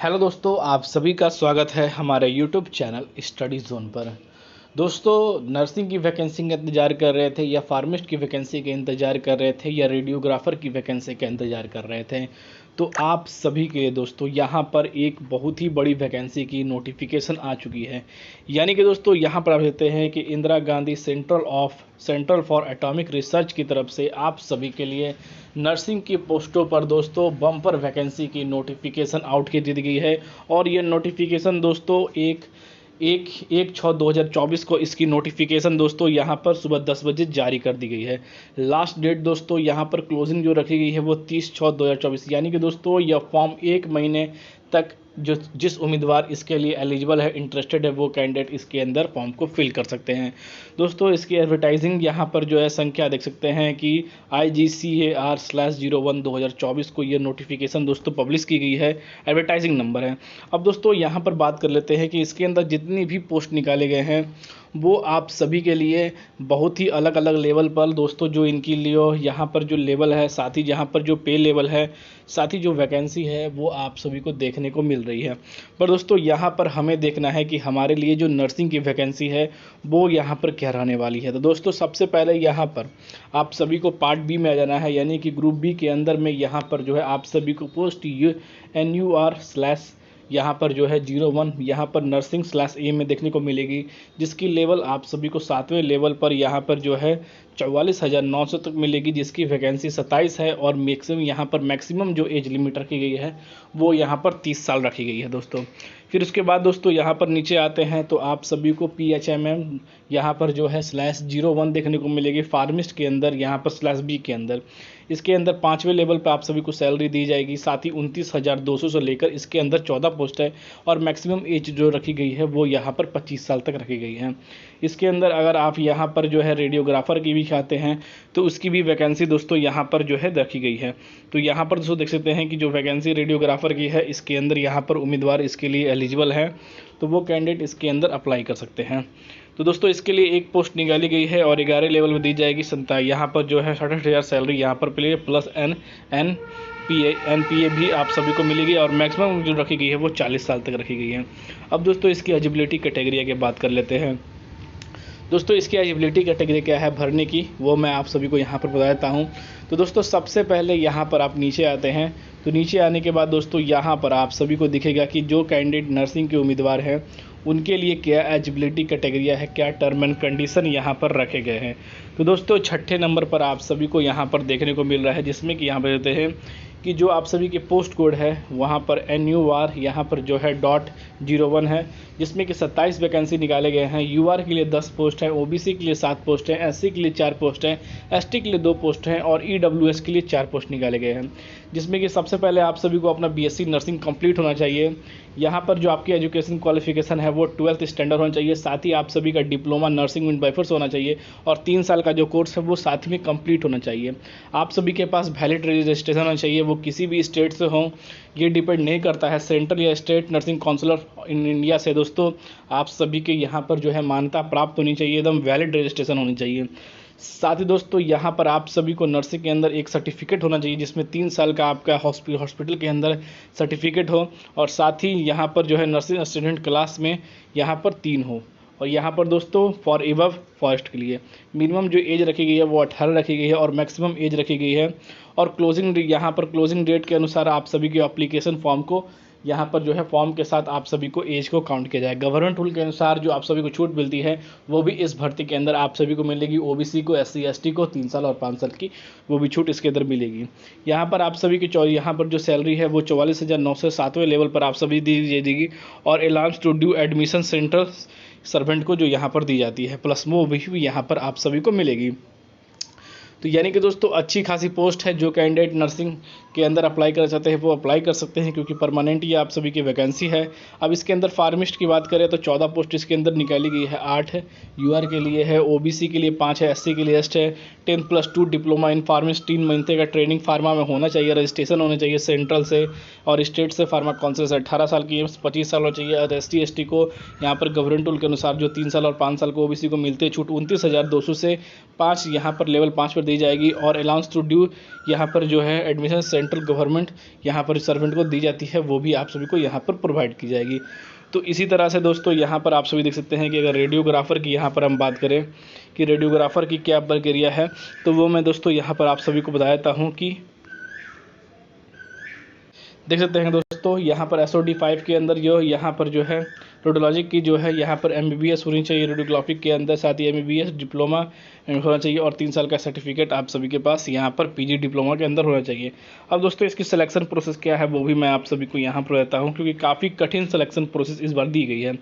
Hello दोस्तों, आप सभी का स्वागत है हमारे यूट्यूब चैनल स्टडी जोन पर। दोस्तों, नर्सिंग की वैकेंसी का इंतज़ार कर रहे थे या फार्मिस्ट की वैकेंसी का इंतज़ार कर रहे थे या रेडियोग्राफर की वैकेंसी का इंतज़ार कर रहे थे, तो आप सभी के लिए दोस्तों यहाँ पर एक बहुत ही बड़ी वैकेंसी की नोटिफिकेशन आ चुकी है। यानी कि दोस्तों यहाँ पर आप देखते हैं कि Indira Gandhi central for atomic research की तरफ से आप सभी के लिए नर्सिंग की पोस्टों पर दोस्तों बम्पर वैकेंसी की नोटिफिकेशन आउट की दी गई है। और ये नोटिफिकेशन दोस्तों एक एक 1/6/2024 को इसकी नोटिफिकेशन दोस्तों यहाँ पर सुबह 10 बजे जारी कर दी गई है। लास्ट डेट दोस्तों यहाँ पर क्लोजिंग जो रखी गई है वो 30/6/2024, यानी कि दोस्तों यह फॉर्म 1 महीने तक जिस उम्मीदवार इसके लिए एलिजिबल है, इंटरेस्टेड है, वो कैंडिडेट इसके अंदर फॉर्म को फिल कर सकते हैं। दोस्तों इसकी एडवर्टाइजिंग यहाँ पर जो है संख्या देख सकते हैं कि IGCAR/01/2024 को ये नोटिफिकेशन दोस्तों पब्लिश की गई है, एडवर्टाइजिंग नंबर है। अब दोस्तों यहाँ पर बात कर लेते हैं कि इसके अंदर जितनी भी पोस्ट निकाले गए हैं वो आप सभी के लिए बहुत ही अलग अलग लेवल पर दोस्तों, जो इनकी लिए यहाँ पर जो लेवल है, साथ ही यहाँ पर जो पे लेवल है, साथ ही जो वैकेंसी है वो आप सभी को देखने को मिल रही है। पर दोस्तों यहाँ पर हमें देखना है कि हमारे लिए जो नर्सिंग की वैकेंसी है वो यहाँ पर क्या रहने वाली है। तो दोस्तों सबसे पहले यहाँ पर आप सभी को पार्ट बी में आ जाना है, यानी कि ग्रुप बी के अंदर में यहाँ पर जो है आप सभी को पोस्ट NUR/ यहाँ पर जो है 01 यहाँ पर नर्सिंग/A में देखने को मिलेगी, जिसकी लेवल आप सभी को 7वें लेवल पर यहाँ पर जो है 44,900 तक मिलेगी, जिसकी वैकेंसी 27 है। और मैक्सिमम जो एज लिमिट रखी गई है वो यहाँ पर 30 साल रखी गई है दोस्तों। फिर उसके बाद दोस्तों यहाँ पर नीचे आते हैं तो आप सभी को PHMM यहाँ पर जो है /01 देखने को मिलेगी फार्मिस्ट के अंदर, यहाँ पर /B के अंदर। इसके अंदर 5वें लेवल पर आप सभी को सैलरी दी जाएगी, साथ ही 29,200 से लेकर इसके अंदर 14 पोस्ट है। और मैक्सिमम एज जो रखी गई है वो यहाँ पर 25 साल तक रखी गई है। इसके अंदर अगर आप यहाँ पर जो है रेडियोग्राफर की भी चाहते हैं तो उसकी भी वैकेंसी दोस्तों यहाँ पर जो है रखी गई है। तो यहाँ पर दोस्तों देख सकते हैं कि जो वैकेंसी रेडियोग्राफर की है इसके अंदर यहाँ पर उम्मीदवार इसके लिए एलिजिबल है, तो वो कैंडिडेट इसके अंदर अप्लाई कर सकते हैं। तो दोस्तों इसके लिए एक पोस्ट निकाली गई है और 11 लेवल में दी जाएगी यहाँ पर जो है 67,000 सैलरी यहाँ पर प्ले प्लस NPA भी आप सभी को मिलेगी। और मैक्सिमम जो रखी गई है वो 40 साल तक रखी गई है। अब दोस्तों इसकी एलिजिबिलिटी कैटेगरी की बात कर लेते हैं। दोस्तों इसकी एलिजिबिलिटी कैटेगरी क्या है भरने की, वो मैं आप सभी को यहाँ पर बता देता हूँ। तो दोस्तों सबसे पहले यहाँ पर आप नीचे आते हैं, तो नीचे आने के बाद दोस्तों यहाँ पर आप सभी को दिखेगा कि जो कैंडिडेट नर्सिंग के उम्मीदवार हैं उनके लिए क्या एलिजिबिलिटी कैटेगरिया है, क्या टर्म एंड कंडीशन यहाँ पर रखे गए हैं। तो दोस्तों 6ठे नंबर पर आप सभी को यहाँ पर देखने को मिल रहा है, जिसमें कि यहाँ पर देते हैं कि जो आप सभी के पोस्ट कोड है वहाँ पर NUR यहाँ पर जो है .01 है, जिसमें कि 27 वैकेंसी निकाले गए हैं। UR के लिए 10 पोस्ट हैं, OBC के लिए 7 पोस्ट हैं, SC के लिए 4 पोस्ट हैं, ST के लिए 2 पोस्ट हैं और EWS के लिए 4 पोस्ट निकाले गए हैं। जिसमें कि सबसे पहले आप सभी को अपना BSc नर्सिंग कंप्लीट होना चाहिए। यहाँ पर जो आपकी एजुकेशन क्वालिफिकेशन है वो 12th स्टैंडर्ड होना चाहिए, साथ ही आप सभी का डिप्लोमा नर्सिंग मिडवाइफर्स होना चाहिए और 3 साल का जो कोर्स है वो साथ में कंप्लीट होना चाहिए। आप सभी के पास वैलिड रजिस्ट्रेशन होना चाहिए, वो किसी भी स्टेट से हो, ये डिपेंड नहीं करता है सेंट्रल या state nursing councillor in India से। दोस्तों आप सभी के यहाँ पर जो है मान्यता प्राप्त होनी चाहिए, एकदम वैलिड रजिस्ट्रेशन होनी चाहिए। साथ ही दोस्तों यहाँ पर आप सभी को नर्सिंग के अंदर एक सर्टिफिकेट होना चाहिए, जिसमें 3 साल का आपका हॉस्पिटल के अंदर सर्टिफिकेट हो, और साथ ही यहाँ पर जो है नर्सिंग स्टूडेंट क्लास में यहाँ पर 3 हो। और यहाँ पर दोस्तों फॉर एबव फॉरेस्ट के लिए मिनिमम जो एज रखी गई है वो 18 रखी गई है और मैक्सिमम एज रखी गई है। और क्लोजिंग यहाँ पर क्लोजिंग डेट के अनुसार आप सभी के एप्लीकेशन फॉर्म को यहाँ पर जो है फॉर्म के साथ आप सभी को एज को काउंट किया जाए। गवर्नमेंट रूल के अनुसार जो आप सभी को छूट मिलती है वो भी इस भर्ती के अंदर आप सभी को मिलेगी। OBC को, SC ST को 3 साल और 5 साल की वो भी छूट इसके अंदर मिलेगी। यहाँ पर आप सभी की यहाँ पर जो सैलरी है वो 44,900 7वें लेवल पर आप सभी दी जाएगी। और allowance to due admission central servant को जो यहाँ पर दी जाती है, प्लस वो भी यहाँ पर आप सभी को मिलेगी। तो यानी कि दोस्तों अच्छी खासी पोस्ट है, जो कैंडिडेट नर्सिंग के अंदर अप्लाई करना चाहते हैं वो अप्लाई कर सकते हैं, क्योंकि परमानेंट ये आप सभी की वैकेंसी है। अब इसके अंदर फार्मिस्ट की बात करें तो 14 पोस्ट इसके अंदर निकाली गई है, 8 है UR के लिए है, OBC के लिए 5 है, SC के लिए 8 है। 10+2 डिप्लोमा इन फार्मिस्ट 3 महीने का ट्रेनिंग फार्मा में होना चाहिए, रजिस्ट्रेशन होना चाहिए सेंट्रल से, और स्टेट से फार्मा काउंसिल से 18 साल की 25 साल होना चाहिए। और ST को यहाँ पर गवर्नमेंट रूल के अनुसार जो 3 साल और 5 साल को OBC को मिलते हैं छूट 29,200 से 5 यहाँ पर लेवल 5 पर दी जाएगी। और अलाउंस टू ड्यू यहाँ पर जो है एडमिशन सेंट्रल गवर्नमेंट यहाँ पर सर्वेंट को दी जाती है, वो भी आप सभी को यहाँ पर प्रोवाइड की जाएगी। तो इसी तरह से दोस्तों यहाँ पर आप सभी देख सकते हैं कि अगर रेडियोग्राफर की यहाँ पर हम बात करें कि रेडियोग्राफर की क्या प्रक्रिया है, तो वो मैं दोस्तों यहाँ पर आप सभी को बता देता हूँ कि देख सकते हैं दोस्तों यहाँ पर SOD 5 के अंदर जो यहाँ पर जो है रेडियोलॉजी की जो है यहाँ पर MBBS होनी चाहिए रेडियोग्राफी के अंदर, साथ ही MBBS डिप्लोमा होना चाहिए और 3 साल का सर्टिफिकेट आप सभी के पास यहाँ पर PG डिप्लोमा के अंदर होना चाहिए। अब दोस्तों इसकी सिलेक्शन प्रोसेस क्या है वो भी मैं आप सभी को यहाँ पर बताता हूँ, क्योंकि काफ़ी कठिन सिलेक्शन प्रोसेस इस बार दी गई है।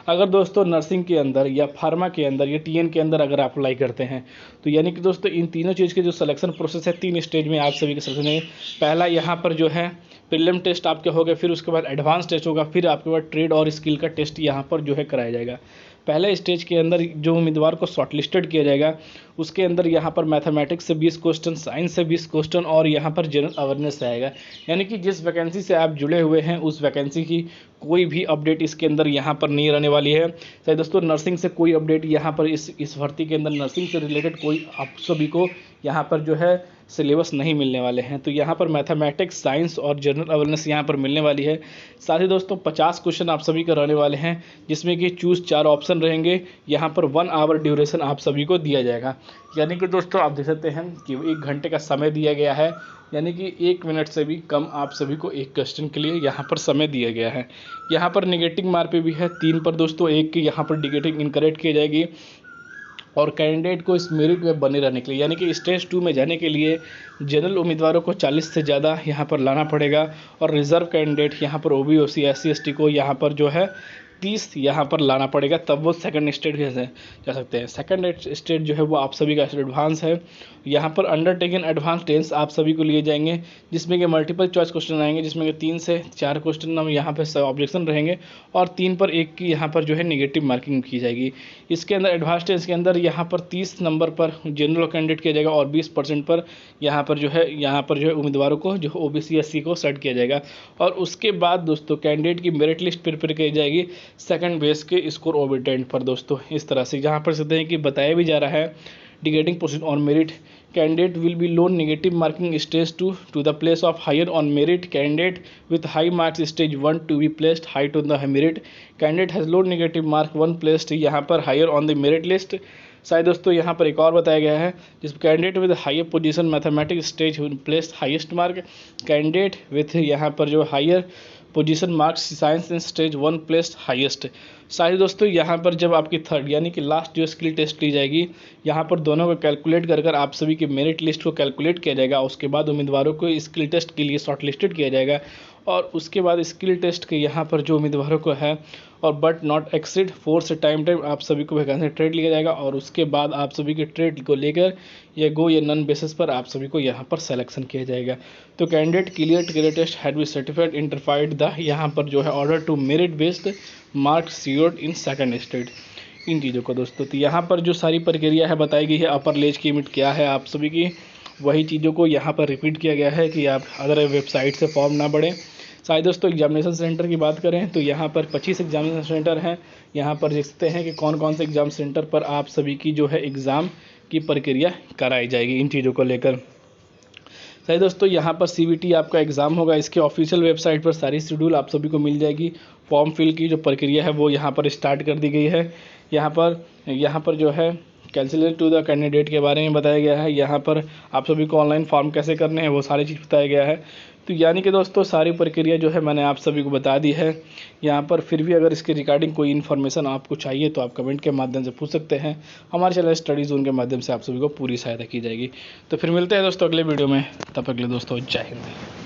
अगर दोस्तों नर्सिंग के अंदर या फार्मा के अंदर या TN के अंदर अगर आप अप्लाई करते हैं, तो यानी कि दोस्तों इन तीनों चीज़ के जो सिलेक्शन प्रोसेस है 3 स्टेज में आप सभी के सिलेक्शन है। पहला यहाँ पर जो है प्रीलिम टेस्ट आपके हो गए, फिर उसके बाद एडवांस टेस्ट होगा, फिर आपके बाद ट्रेड और स्किल का टेस्ट यहाँ पर जो है कराया जाएगा। पहले स्टेज के अंदर जो उम्मीदवार को शॉर्टलिस्टेड किया जाएगा उसके अंदर यहाँ पर मैथमेटिक्स से 20 क्वेश्चन, साइंस से 20 क्वेश्चन और यहाँ पर जनरल अवेयरनेस आएगा। यानी कि जिस वैकेंसी से आप जुड़े हुए हैं उस वैकेंसी की कोई भी अपडेट इसके अंदर यहाँ पर नहीं रहने वाली है। चाहे दोस्तों नर्सिंग से कोई अपडेट यहाँ पर इस भर्ती के अंदर नर्सिंग से रिलेटेड कोई आप सभी को यहाँ पर जो है सिलेबस नहीं मिलने वाले हैं। तो यहाँ पर मैथमेटिक्स, साइंस और जनरल अवेयरनेस यहाँ पर मिलने वाली है। साथ ही दोस्तों 50 क्वेश्चन आप सभी को रहने वाले हैं, जिसमें कि चूज़ 4 ऑप्शन रहेंगे। यहाँ पर 1 आवर ड्यूरेशन आप सभी को दिया जाएगा। यानी कि दोस्तों आप देख सकते हैं कि 1 घंटे का समय दिया गया है, यानी कि 1 मिनट से भी कम आप सभी को एक क्वेश्चन के लिए यहाँ पर समय दिया गया है। यहाँ पर नेगेटिव मार्क पे भी है 3 पर दोस्तों 1 की यहाँ पर नेगेटिव इनकरेक्ट की जाएगी। और कैंडिडेट को इस मेरिट में बने रहने के लिए, यानी कि स्टेज 2 में जाने के लिए जनरल उम्मीदवारों को 40 से ज़्यादा यहाँ पर लाना पड़ेगा। और रिजर्व कैंडिडेट यहाँ पर OBC SC ST को यहाँ पर जो है 30 यहाँ पर लाना पड़ेगा, तब वो सेकंड स्टेज जा सकते हैं। सेकंड स्टेज जो है वो आप सभी का एडवांस है। यहाँ पर अंडरटेकन एडवांस टेंस आप सभी को लिए जाएंगे, जिसमें कि मल्टीपल चॉइस क्वेश्चन आएंगे, जिसमें कि 3 से 4 क्वेश्चन हम यहाँ पर ऑब्जेक्शन रहेंगे और 3 पर 1 की यहाँ पर जो है नेगेटिव मार्किंग की जाएगी। इसके अंदर एडवांस टेंस के अंदर यहाँ पर 30 नंबर पर जनरल कैंडिडेट किया जाएगा और 20% पर यहाँ पर जो है उम्मीदवारों को जो OBC SC को सेट किया जाएगा। और उसके बाद दोस्तों कैंडिडेट की मेरिट लिस्ट प्रिपेयर की जाएगी सेकंड बेस के स्कोर ओबिटेंट पर। दोस्तों इस तरह से यहाँ पर सकते हैं कि बताया भी जा रहा है degrading position on merit candidate will be loan negative marking stage 2 to the place of higher on merit candidate with high marks stage 1 to be placed high to the merit candidate has loan negative mark 1 placed यहाँ पर higher on the merit list. शायद दोस्तों यहाँ पर एक और बताया गया है जिस candidate with higher position mathematics stage placed highest mark candidate with यहाँ पर जो higher position marks science in stage 1 placed highest. साथ ही दोस्तों यहाँ पर जब आपकी थर्ड यानी कि लास्ट जो स्किल टेस्ट ली जाएगी, यहाँ पर दोनों को कैलकुलेट कर आप सभी की मेरिट लिस्ट को कैलकुलेट किया जाएगा। उसके बाद उम्मीदवारों को स्किल टेस्ट के लिए शॉर्ट लिस्टेड किया जाएगा और उसके बाद स्किल टेस्ट के यहाँ पर जो उम्मीदवारों को है और बट नॉट एक्सीड 4 से टाइम आप सभी को वैकेंसी ट्रेड लिया जाएगा। और उसके बाद आप सभी के ट्रेड को लेकर या गो या नन बेसिस पर आप सभी को यहाँ पर सिलेक्शन किया जाएगा। तो candidate clear ticket test had be certified इंटरफाइड द यहाँ पर जो है order to merit based mark scored in second state. इन चीज़ों को दोस्तों तो यहाँ पर जो सारी प्रक्रिया है बताई गई है, अपर लेज की लिमिट क्या है आप सभी की, वही चीज़ों को यहाँ पर रिपीट किया गया है कि आप अगर वेबसाइट से फॉर्म ना बढ़ें। शायद दोस्तों एग्जामिनेशन सेंटर की बात करें तो यहाँ पर 25 एग्जामिनेशन सेंटर हैं। यहाँ पर देखते हैं कि कौन कौन से एग्ज़ाम सेंटर पर आप सभी की जो है एग्ज़ाम की प्रक्रिया कराई जाएगी। इन चीज़ों को लेकर सही दोस्तों यहाँ पर CBT आपका एग्ज़ाम होगा। इसके ऑफिशियल वेबसाइट पर सारी शेड्यूल आप सभी को मिल जाएगी। फॉर्म फिल की जो प्रक्रिया है वो यहाँ पर स्टार्ट कर दी गई है। यहाँ पर जो है कैंसिलेट टू द कैंडिडेट के बारे में बताया गया है। यहाँ पर आप सभी को ऑनलाइन फॉर्म कैसे करने हैं वो सारी चीज़ बताया गया है। तो यानी कि दोस्तों सारी प्रक्रिया जो है मैंने आप सभी को बता दी है। यहाँ पर फिर भी अगर इसके रिगार्डिंग कोई इन्फॉर्मेशन आपको चाहिए तो आप कमेंट के माध्यम से पूछ सकते हैं। हमारे चैनल स्टडी जोन के माध्यम से आप सभी को पूरी सहायता की जाएगी। तो फिर मिलते हैं दोस्तों अगले वीडियो में, तब तक के लिए दोस्तों जय हिंद।